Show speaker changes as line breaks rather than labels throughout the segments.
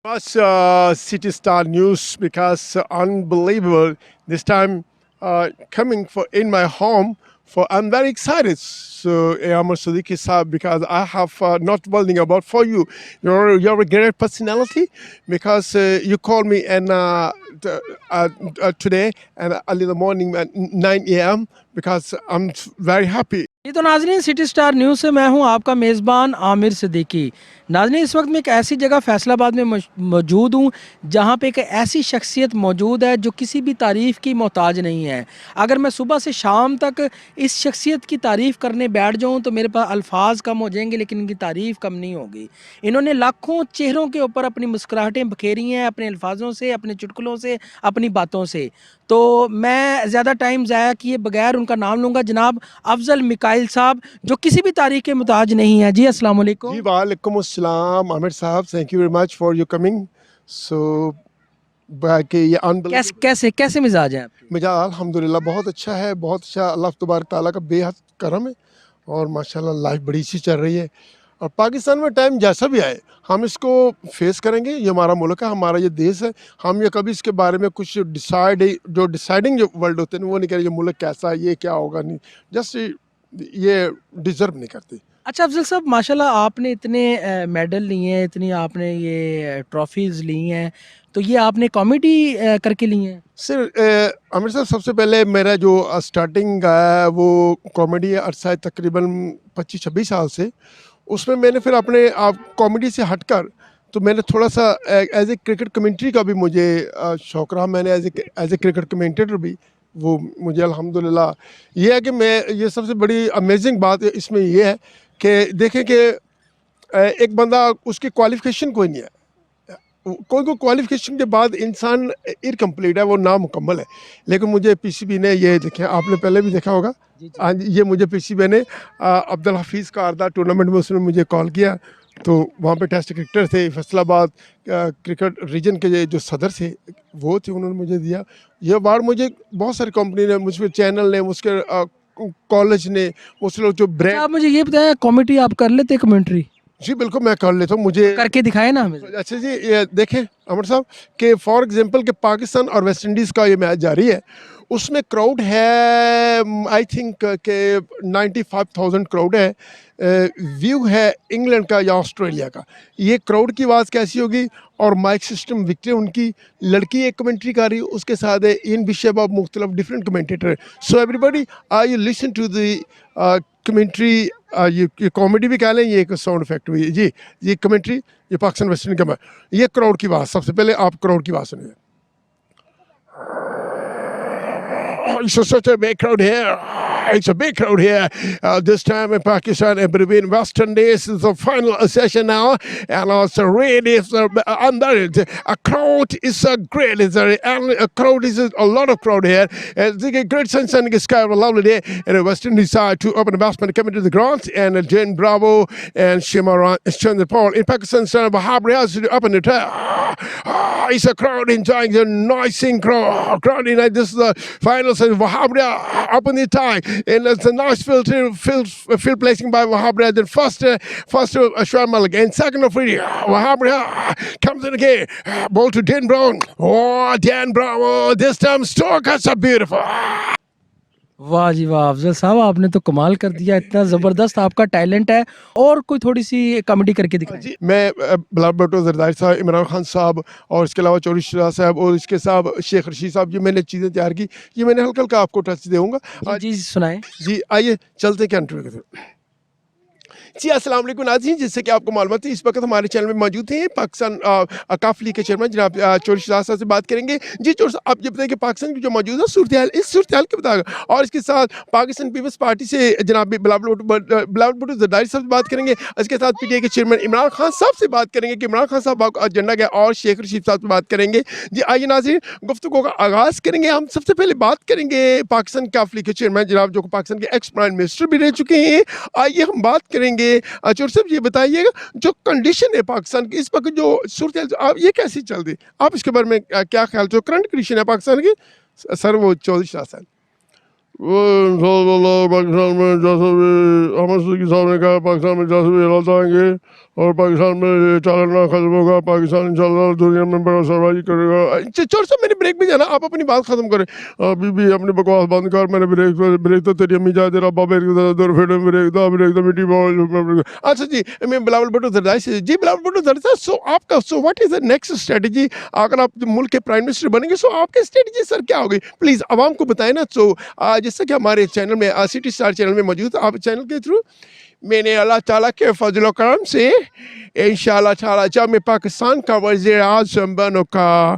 Much City Star News because unbelievable. This time coming for in my home. I'm very excited. So Amar Siddiqui Saab, because I have not warning about for you. You're a great personality because you called me and today and early in the morning at 9 a.m. because I'm very happy.
یہ تو ناظرین city star news سے میں ہوں آپ کا میزبان عامر صدیقی. ناظرین اس وقت میں ایک ایسی جگہ فیصل آباد میں موجود ہوں جہاں پہ ایک ایسی شخصیت موجود ہے جو کسی بھی تعریف کی محتاج نہیں ہے. اگر میں صبح سے شام تک اس شخصیت کی تعریف کرنے بیٹھ جاؤں تو میرے پاس الفاظ کم ہو جائیں گے لیکن ان کی تعریف کم نہیں ہوگی. انہوں نے لاکھوں چہروں کے اوپر اپنی مسکراہٹیں بکھیری ہیں اپنے الفاظوں سے, اپنے چٹکلوں سے, اپنی باتوں سے. تو میں زیادہ ٹائم ضائع کیے بغیر ان کا نام لوں گا, جناب افضل مکائل صاحب جو کسی بھی تاریخ کے محتاج نہیں ہیں. جی السلام علیکم.
جی وعلیکم السلام عامر صاحب, thank you very much for your coming. So
کیسے مزاج ہیں آپ؟
مزاج الحمدللہ بہت اچھا ہے, بہت اچھا. اللہ تبارک تعالیٰ کا بے حد کرم ہے اور ماشاءاللہ لائف بڑی اچھی چل رہی ہے. اور پاکستان میں ٹائم جیسا بھی آئے ہم اس کو فیس کریں گے. یہ ہمارا ملک ہے, ہمارا یہ دیش ہے. ہم یہ کبھی اس کے بارے میں کچھ ڈیسائیڈنگ جو ورلڈ ہوتے ہیں وہ نہیں کہہ رہے یہ ملک کیسا ہے, یہ کیا ہوگا, نہیں جسٹ یہ ڈیزرو نہیں کرتے.
اچھا افضل صاحب ماشاءاللہ آپ نے اتنے میڈل لیے ہیں, اتنی آپ نے یہ ٹرافیز لی ہیں, تو یہ آپ نے کامیڈی کر کے لی ہیں؟
سر عامر صاحب سب سے پہلے میرا جو اسٹارٹنگ ہے وہ کامیڈی عرصہ ہے تقریباً 25-26 سال سے. اس میں نے پھر اپنے آپ کامیڈی سے ہٹ کر تو میں نے تھوڑا سا ایز اے کرکٹ کمنٹری کا بھی مجھے شوق رہا. میں نے ایز اے کرکٹ کمنٹیٹر بھی وہ مجھے الحمدللہ یہ ہے کہ میں یہ سب سے بڑی امیزنگ بات اس میں یہ ہے کہ دیکھیں کہ ایک بندہ اس کی کوالیفیکیشن کوئی نہیں ہے, کوئی کوالیفیکیشن کے بعد انسان انکمپلیٹ ہے, وہ نامکمل ہے. لیکن مجھے پی سی بی نے یہ دیکھیں, آپ نے پہلے بھی دیکھا ہوگا, یہ مجھے پی سی بی نے عبدالحفیظ کا اردہ ٹورنامنٹ میں اس نے مجھے کال کیا, تو وہاں پہ ٹیسٹ کرکٹر تھے فیصل آباد کرکٹ ریجن کے جو صدر تھے وہ تھے, انہوں نے مجھے دیا یہ ایوارڈ. مجھے بہت ساری کمپنی نے, مجھ پہ چینل نے, مجھ کے کالج نے, مجھ لوگ جو برینڈ.
آپ مجھے یہ بتائیں کامیڈی آپ کر لیتے کمنٹری؟
جی بالکل میں کر لیتا ہوں. مجھے
کر کے دکھائے نا ہمیں.
اچھا جی یہ دیکھیں عمر صاحب کہ فار ایگزامپل کہ پاکستان اور ویسٹ انڈیز کا یہ میچ جاری ہے, اس میں کراؤڈ ہے آئی تھنک کہ 95,000 کراؤڈ ہے. ویو ہے انگلینڈ کا یا آسٹریلیا کا. یہ کراؤڈ کی آواز کیسی ہوگی, اور مائک سسٹم وکٹیں ان کی, لڑکی ایک کمنٹری کر رہی, اس کے ساتھ ان بشپ آف مختلف different commentator. So everybody I you listen to the commentary. یہ کامیڈی بھی کہہ لیں, یہ ایک ساؤنڈ افیکٹ بھی ہے. جی یہ کمنٹری یہ پاکستان ویسٹ انڈیز کا ہے. یہ کراؤڈ کی آواز, سب سے پہلے آپ کراؤڈ کی آواز سنیں. It's such a big crowd here. It's a big crowd here. This time in Pakistan, between West Indies, is the final session now, and it's really under it. A crowd is great. And a crowd is a lot of crowd here. It's a great sunshine sky, a lovely day. And the West Indies side to open the batsmen coming to the ground, and Jane Bravo and Shimaran Chandra Paul. In Pakistan, Wahab Riaz up in the top. It's a crowd enjoying the noisy crowd. This is the final. Wahab Riaz up in the tie. And it's a nice field placing by Wahab Riaz. Then first Ashwar Malik. And second of Fridi. Wahab Riaz comes in again. Ball to Dan Brown. Oh, Dan Brown. Oh, this time Stoke has a beautiful.
واہ جی واہ افضل صاحب آپ نے تو کمال کر دیا, اتنا زبردست آپ کا ٹیلنٹ ہے. اور کوئی تھوڑی سی کامیڈی کر کے دکھائیں.
جی میں بلاول بٹھو زرداری صاحب, عمران خان صاحب, اور اس کے علاوہ چوری شاہ صاحب, اور اس کے صاحب شیخ رشید صاحب, یہ میں نے چیزیں تیار کی, یہ میں نے ہلکا ہلکا آپ کو ٹچ دے گا.
جی سنائیں.
جی آئیے چلتے کیا انٹرویو کے. جی السلام علیکم ناظرین, جس سے کہ آپ کو معلومات ہے اس وقت ہمارے چینل میں موجود ہیں پاکستان کاف لیگ کے چیئرمین جناب چوری شاہ صاحب سے بات کریں گے. جی چور صاحب آپ یہ بتائیں کہ پاکستان کی جو موجودہ صورتحال, اس صورتحال کے بتا گا, اور اس کے ساتھ پاکستان پیپلز پارٹی سے جناب بلاول بٹھو زرداری صاحب سے بات کریں گے. اس کے ساتھ پی ٹی آئی کے چیئرمین عمران خان صاحب سے بات کریں گے کہ عمران خان صاحب کا ایجنڈا کیا, اور شیخ رشید صاحب سے بات کریں گے. جی آئیے ناظرین گفتگو کا آغاز کریں گے. ہم سب سے پہلے بات کریں گے پاکستان کاف لیگ کے چیئرمین جناب جو پاکستان کے ایکس پرائم منسٹر بھی رہ چکے ہیں. آئیے ہم بات کریں گے. چور صاحب یہ بتائیے گا جو کنڈیشن ہے پاکستان کی اس وقت, جو صورتحال یہ کیسی چل رہی, آپ اس کے بارے میں کیا خیال, جو کرنٹ کنڈیشن ہے پاکستان کی. سر وہ چودھری شاہ صاحب
پاکستان میں جیسے بھی احمد صدیقی صاحب نے کہا پاکستان میں جیسے بھی حالات آئیں گے
اور پاکستان میں یہ چلنا ختم ہوگا، پاکستان انشاءاللہ دنیا میں بڑا سروائیو کرے گا. چھوڑ صاحب میں نے بریک میں جانا، آپ اپنی بات ختم کریں. ابھی بھی اپنی بکواس بند کر، میں نے بریک تو تیری امی جائے تیرا باپ بریک دا میٹھی بال. اچھا جی، میں بلاول بٹھو زردائی سے. جی بلاول بٹھو زردائی، سو آپ کا what is the next strategy? اگر آپ ملک کے پرائم منسٹر بنیں گے سو آپ کی اسٹریٹجی سر کیا ہوگی؟ پلیز عوام کو بتائیں نا. سو جیسا کہ ہمارے چینل میں سٹی اسٹار چینل میں موجود، آپ چینل کے تھرو میں نے اللہ تعالیٰ کے فضل و کرم سے انشاءاللہ تعالیٰ جب میں پاکستان کا وزیر اعظم بنوں گا،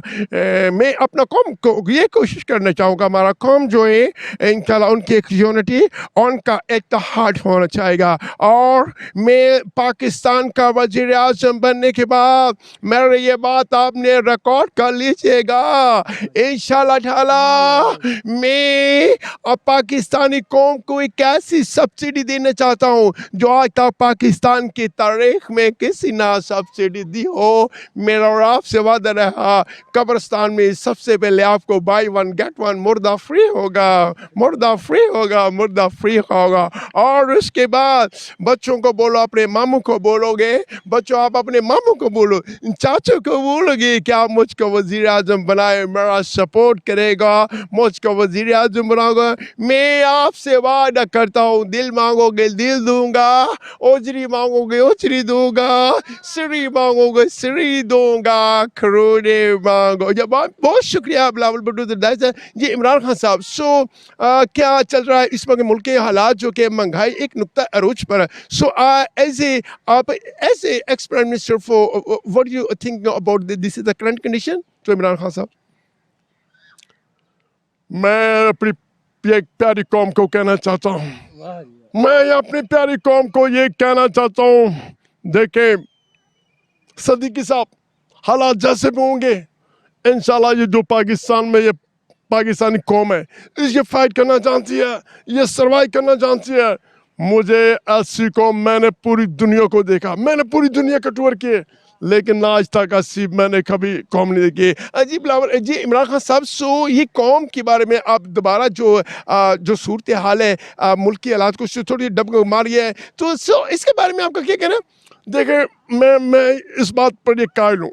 میں اپنا قوم کو یہ کوشش کرنا چاہوں گا، ہمارا قوم جو ہے انشاءاللہ ان کی ایک یونٹی اور ان کا اتحاد ہونا چاہے گا. اور میں پاکستان کا وزیر اعظم بننے کے بعد میرے یہ بات آپ نے ریکارڈ کر لیجیے گا، انشاءاللہ تعالیٰ میں پاکستانی قوم کو ایک ایسی سبسڈی دینا چاہتا ہوں جو آج تک پاکستان کی تاریخ میں کسی نہ سبسڈی دی ہو. میرا اور آپ سے وعدہ رہا، قبرستان میں سب سے پہلے آپ کو بائی ون گیٹ ون مردہ فری ہوگا، مردہ فری ہوگا، مردہ فری ہوگا. اور اس کے بعد بچوں کو بولو، اپنے ماموں کو بولو گے، بچوں آپ اپنے ماموں کو بولو، چاچوں کو بولو گے کہ آپ مجھ کو وزیر اعظم بنائے، میرا سپورٹ کرے گا، مجھ کو وزیر اعظم بناؤ گا. میں آپ سے وعدہ کرتا ہوں، دل مانگو گے دل دوں گا، اوجری مانگو گے اوجری دوں گا، سری مانگو گے سری دوں گا، کروڑے مانگو. بہت شکریہ بلاول بٹھو زردائی صاحب. جی عمران خان صاحب، سو کیا چل رہا ہے اس وقت ملک کے حالات جو کہ مہنگائی ایک نقطہ عروج پر ہے. سو آپ as a ex prime minister for what do you think about this is the current condition؟ تو عمران خان صاحب، میں اپنی پیاری قوم کو کہنا چاہتا ہوں، میں اپنی پیاری قوم کو یہ کہنا چاہتا ہوں، دیکھیں صدیقی صاحب، حالات جیسے بھی ہوں گے انشاءاللہ یہ جو پاکستان میں یہ پاکستانی قوم ہے یہ فائٹ کرنا چاہتی ہے، یہ سروائیو کرنا چاہتی ہے. مجھے ایسی قوم، میں نے پوری دنیا کو دیکھا، میں نے پوری دنیا کا ٹور کیے، لیکن آج تک ایسی میں نے کبھی قوم نہیں دیکھی. جی بلاول، جی عمران خان صاحب، سو یہ قوم کے بارے میں آپ دوبارہ جو صورتحال ہے ملک کی حالات کو تھوڑی ڈب ماری ہے، تو سو اس کے بارے میں آپ کا کیا کہنا؟ دیکھیں میں اس بات پر یہ قائل ہوں،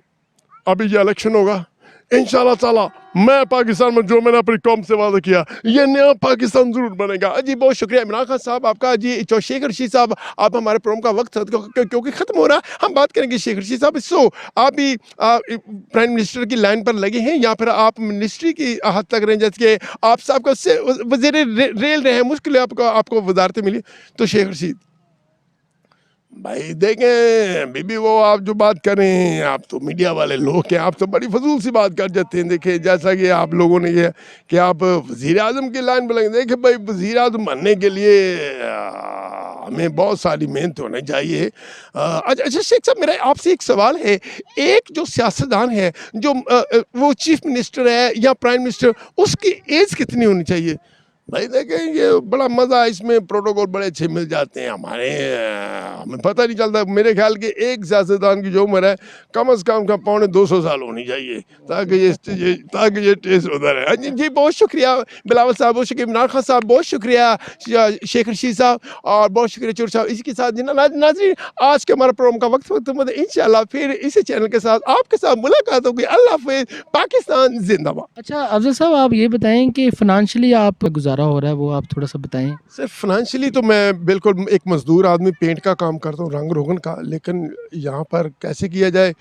ابھی یہ الیکشن ہوگا انشاءاللہ تعالیٰ، میں پاکستان میں جو میں نے اپنی قوم سے وعدہ کیا یہ نیا پاکستان ضرور بنے گا. جی بہت شکریہ عمران خان صاحب آپ کا. جی شیخ رشید صاحب، آپ ہمارے پروگرام کا وقت کیونکہ ختم ہو رہا، ہم بات کریں گے شیخ رشید صاحب. سو آپ بھی پرائم منسٹر کی لائن پر لگے ہیں یا پھر آپ منسٹری کی حد تک رہیں، جیسے کہ آپ صاحب کا وزیر ریل رہے ہیں، مشکل آپ کو وزارتیں ملی. تو شیخ رشید بھائی دیکھیں بی بی وہ آپ جو بات کر رہے ہیں، آپ تو میڈیا والے لوگ ہیں، آپ تو بڑی فضول سی بات کر جاتے ہیں. دیکھیں جیسا کہ آپ لوگوں نے یہ کہ آپ وزیر اعظم کی لائن بلیں گے، دیکھیں بھائی وزیر اعظم بننے کے لیے ہمیں بہت ساری محنت ہونا چاہیے. اچھا شیخ صاحب، میرا آپ سے ایک سوال ہے، ایک جو سیاستدان ہے جو وہ چیف منسٹر ہے یا پرائم منسٹر، اس کی ایج کتنی ہونی چاہیے؟ بھائی دیکھیں یہ بڑا مزہ ہے اس میں، پروٹوکول بڑے اچھے مل جاتے ہیں ہمیں پتہ نہیں چلتا. میرے خیال کے ایک سیاستدان کی جو عمر ہے کم از کم 250 سال ہونی چاہیے تاکہ یہ ٹیسٹ ہوتا رہے. جی بہت شکریہ بلاول صاحب، بہت شکریہ عمران خان صاحب، بہت شکریہ شیخ رشید صاحب، اور بہت شکریہ چور صاحب. اسی کے ساتھ ناظرین آج کے ہمارا پروگرام کا وقت انشاءاللہ پھر اسی چینل کے ساتھ آپ کے ساتھ ملاقات ہوگی. اللہ حافظ، پاکستان زندہ باد.
اچھا افضل صاحب، آپ یہ بتائیں کہ فنانشلی آپ گزارا ہو رہا ہے وہ آپ تھوڑا سا بتائیں.
صرف فنانشلی تو میں بالکل ایک مزدور آدمی، پینٹ کا کام کرتا ہوں، رنگ روغن کا، لیکن یہاں پر کیسے کیا جائے،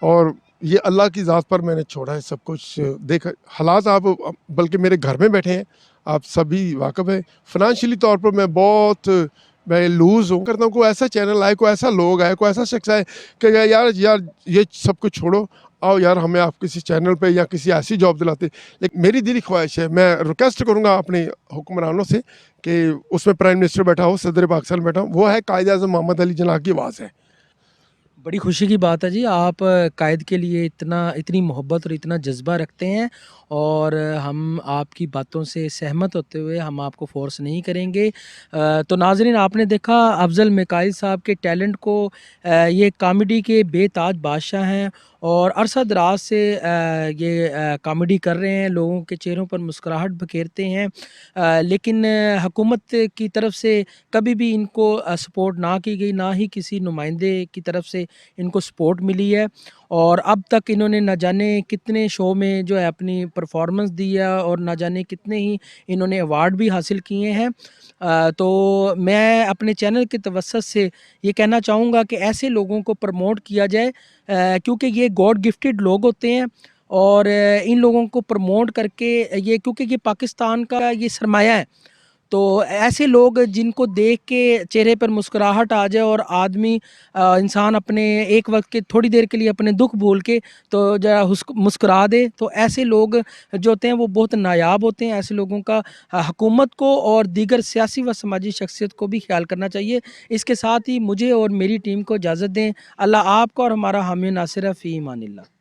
اور یہ اللہ کی ذات پر میں نے چھوڑا ہے سب کچھ. دیکھ حالات آپ بلکہ میرے گھر میں بیٹھے ہیں، آپ سبھی واقف ہیں. فنانشلی طور پر میں لوز ہوں کرتا ہوں. کوئی ایسا چینل آئے، کوئی ایسا لوگ آئے، کوئی ایسا شخص آئے کہ یار یہ سب کچھ چھوڑو، آؤ یار ہمیں آپ کسی چینل پہ یا کسی ایسی جاب دلاتے. لیکن میری دلی خواہش ہے، میں ریکویسٹ کروں گا اپنے حکمرانوں سے کہ اس میں پرائم منسٹر بیٹھا ہو، صدر پاکستان بیٹھا ہو، وہ ہے قائد اعظم محمد علی جناح کی آواز ہے.
بڑی خوشی کی بات ہے جی، آپ قائد کے لیے اتنی محبت اور اتنا جذبہ رکھتے ہیں، اور ہم آپ کی باتوں سے سہمت ہوتے ہوئے ہم آپ کو فورس نہیں کریں گے. تو ناظرین آپ نے دیکھا افضل میکائل صاحب کے ٹیلنٹ کو، یہ کامیڈی کے بے تاج بادشاہ ہیں، اور عرصہ دراز سے یہ کامیڈی کر رہے ہیں، لوگوں کے چہروں پر مسکراہٹ بکھیرتے ہیں، لیکن حکومت کی طرف سے کبھی بھی ان کو سپورٹ نہ کی گئی، نہ ہی کسی نمائندے کی طرف سے ان کو سپورٹ ملی ہے، اور اب تک انہوں نے نہ جانے کتنے شو میں جو ہے اپنی پرفارمنس دی ہے، اور نہ جانے کتنے ہی انہوں نے ایوارڈ بھی حاصل کیے ہیں۔ تو میں اپنے چینل کے توسط سے یہ کہنا چاہوں گا کہ ایسے لوگوں کو پروموٹ کیا جائے، کیونکہ یہ گاڈ گفٹڈ لوگ ہوتے ہیں، اور ان لوگوں کو پروموٹ کر کے یہ، کیونکہ یہ پاکستان کا یہ سرمایہ ہے، تو ایسے لوگ جن کو دیکھ کے چہرے پر مسکراہٹ آ جائے، اور آدمی انسان اپنے ایک وقت کے تھوڑی دیر کے لیے اپنے دکھ بھول کے تو ذرا مسکرا دے، تو ایسے لوگ جو ہوتے ہیں وہ بہت نایاب ہوتے ہیں۔ ایسے لوگوں کا حکومت کو اور دیگر سیاسی و سماجی شخصیت کو بھی خیال کرنا چاہیے۔ اس کے ساتھ ہی مجھے اور میری ٹیم کو اجازت دیں۔ اللہ آپ کا اور ہمارا حامی ناصر ہے، فی امان اللہ۔